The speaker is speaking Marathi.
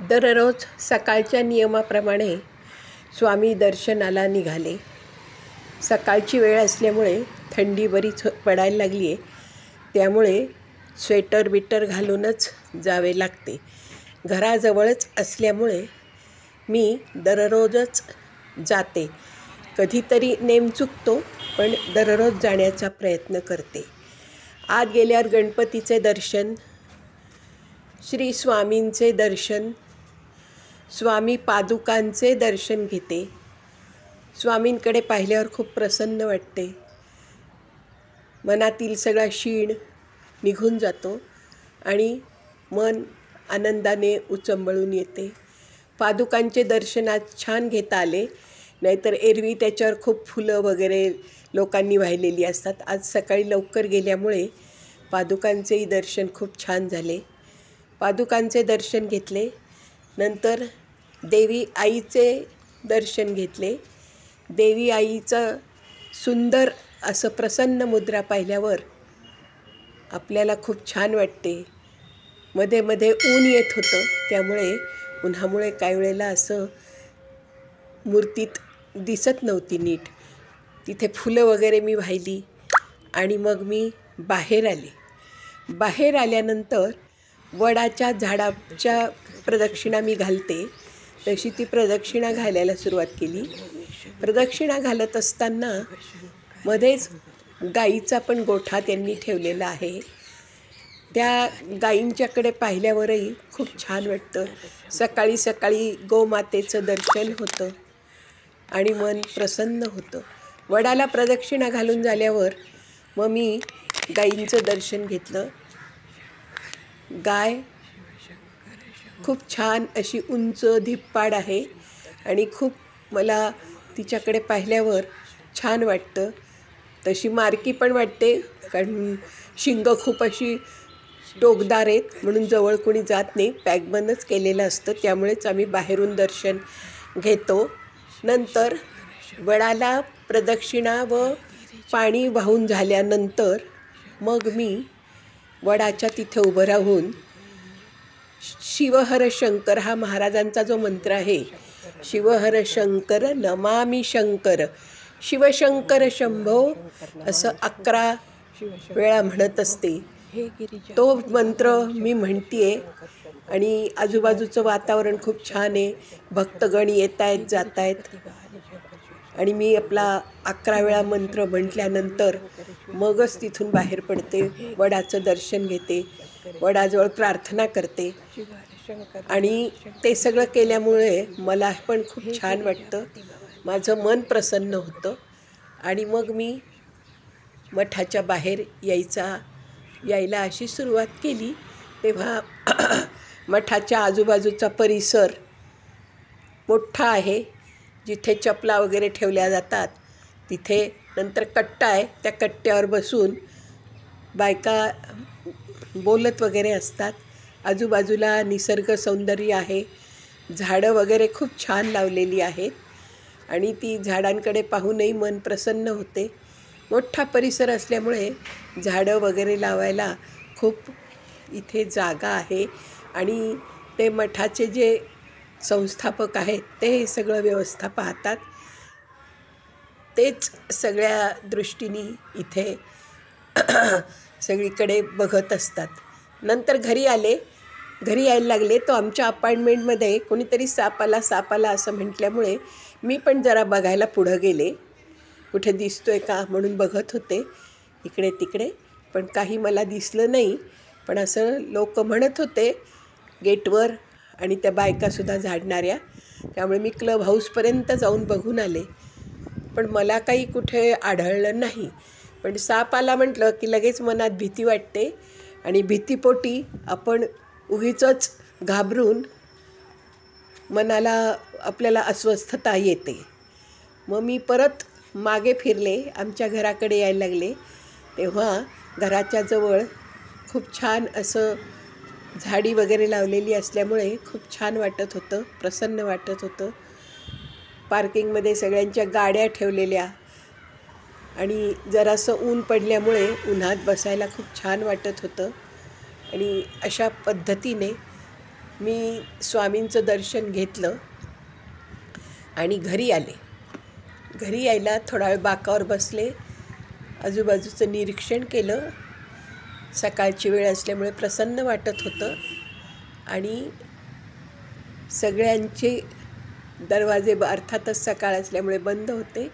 दररोज सकाळच्या नियमाप्रमाणे स्वामी दर्शनाला निघाले. सकाळची वेळ असल्यामुळे थंडी बरीच पडायला लागली आहे, त्यामुळे स्वेटर बिटर घालूनच जावे लागते. घराजवळच असल्यामुळे मी दररोजच जाते. कधीतरी नेम चुकतो, पण दररोज जाण्याचा प्रयत्न करते. आत गेल्यावर गणपतीचे दर्शन, श्री स्वामींचे दर्शन, स्वामी पादुकांचे दर्शन घेते. स्वामींकडे पाहिल्यावर खूप प्रसन्न वाटते. मनातील सगळा शीण निघून जातो आणि मन आनंदाने उचंबळून येते. पादुकांचे दर्शन आज छान घेता आले, नाहीतर एरवी त्याच्यावर खूप फुलं वगैरे लोकांनी वाहिलेली असतात. आज सकाळी लवकर गेल्यामुळे पादुकांचेही दर्शन खूप छान झाले. पादुकांचे दर्शन घेतले, नंतर देवी आईचे दर्शन घेतले. देवी आईचं सुंदर असं प्रसन्न मुद्रा पाहिल्यावर आपल्याला खूप छान वाटते. मध्ये मध्ये ऊन येत होतं, त्यामुळे उन्हामुळे काही वेळेला असं मूर्तीत दिसत नव्हती नीट. तिथे फुलं वगैरे मी वाहिली आणि मग मी बाहेर आले. बाहेर आल्यानंतर वडाच्या झाडाच्या प्रदक्षिणा मी घालते, तशी ती प्रदक्षिणा घालायला सुरुवात केली. प्रदक्षिणा घालत असताना मध्येच गाईचा पण गोठा त्यांनी ठेवलेला आहे. त्या गाईंच्याकडे पाहिल्यावरही खूप छान वाटतं. सकाळी सकाळी गोमातेचं दर्शन होतं आणि मन प्रसन्न होतं. वडाला प्रदक्षिणा घालून झाल्यावर मग मी गाईंचं दर्शन घेतलं. गाय खूप छान अशी उंच धिप्पाड आहे आणि खूप मला तिच्याकडे पाहिल्यावर छान वाटतं. तशी मारकी पण वाटते, कारण शिंग खूप अशी टोकदार आहेत, म्हणून जवळ कोणी जात नाही. पॅकबंदच केलेलं असतं, त्यामुळेच आम्ही बाहेरून दर्शन घेतो. नंतर वडाला प्रदक्षिणा व पाणी वाहून झाल्यानंतर मग मी वडाच्या तिथे उभं राहून शिवहर शंकर हा महाराजांचा जो मंत्र आहे, शिवहर शंकर नमामि शंकर, शिवशंकर शंभो, असं 11 वेळा म्हणत असते. तो मंत्र मी म्हणते आणि आजूबाजूचं वातावरण खूप छान आहे. भक्तगण येत आहेत, जात आहेत आणि मी आपला 11 वेळा मंत्र म्हटल्यानंतर मगच तिथून बाहेर पडते. वडाचं दर्शन घेते, वडाजवळ प्रार्थना करते आणि ते सगळं केल्यामुळे मला पण खूप छान वाटतं. माझं मन प्रसन्न होतं आणि मग मी मठाच्या बाहेर यायला अशी सुरुवात केली. तेव्हा मठाच्या आजूबाजूचा परिसर मोठा आहे. जिथे चपला वगैरे ठेवल्या जातात तिथे नंतर कट्टा आहे. त्या कट्ट्यावर बसून बायका बोलत वगैरे असतात. आजूबाजूला निसर्ग सौंदर्य आहे. झाडं वगैरे खूप छान लावलेली आहेत आणि ती झाडांकडे पाहूनही मन प्रसन्न होते. मोठा परिसर असल्यामुळे झाडं वगैरे लावायला खूप इथे जागा आहे आणि ते मठाचे जे संस्थापक आहेत ते हे सगळं व्यवस्था पाहतात. तेच सगळ्या दृष्टीने इथे सगळीकडे बघत असतात. नंतर घरी यायला लागले. तो आमच्या अपार्टमेंटमध्ये कोणीतरी साप आला असं म्हटल्यामुळे मी पण जरा बघायला पुढं गेले. कुठे दिसतोय का म्हणून बघत होते इकडे तिकडे, पण काही मला दिसलं नाही. पण असं लोक म्हणत होते गेटवर आणि त्या बायकासुद्धा झाडणाऱ्या, त्यामुळे मी क्लब हाऊसपर्यंत जाऊन बघून आले, पण मला काही कुठे आढळलं नाही. पण साप आला म्हटलं की लगेच मनात भीती वाटते आणि भीतीपोटी आपण उगीचच घाबरून मनाला आपल्याला अस्वस्थता येते. मग मी परत मागे फिरले, आमच्या घराकडे यायला लागले. तेव्हा घराच्या जवळ खूप छान असं झाडी वगैरे लावलेली असल्यामुळे खूप छान वाटत होतं, प्रसन्न वाटत होतं. पार्किंगमध्ये सगळ्यांच्या गाड्या ठेवलेल्या आणि जरासं ऊन पडल्यामुळे उन्हात बसायला खूप छान वाटत होतं आणि अशा पद्धतीने मी स्वामींचं दर्शन घेतलं आणि घरी आले. घरी यायला थोडा वेळ बाकावर बसले, आजूबाजूचं निरीक्षण केलं. सकाळची वेळ असल्यामुळे प्रसन्न वाटत होतं आणि सगळ्यांचे दरवाजे अर्थातच सकाळ असल्यामुळे बंद होते.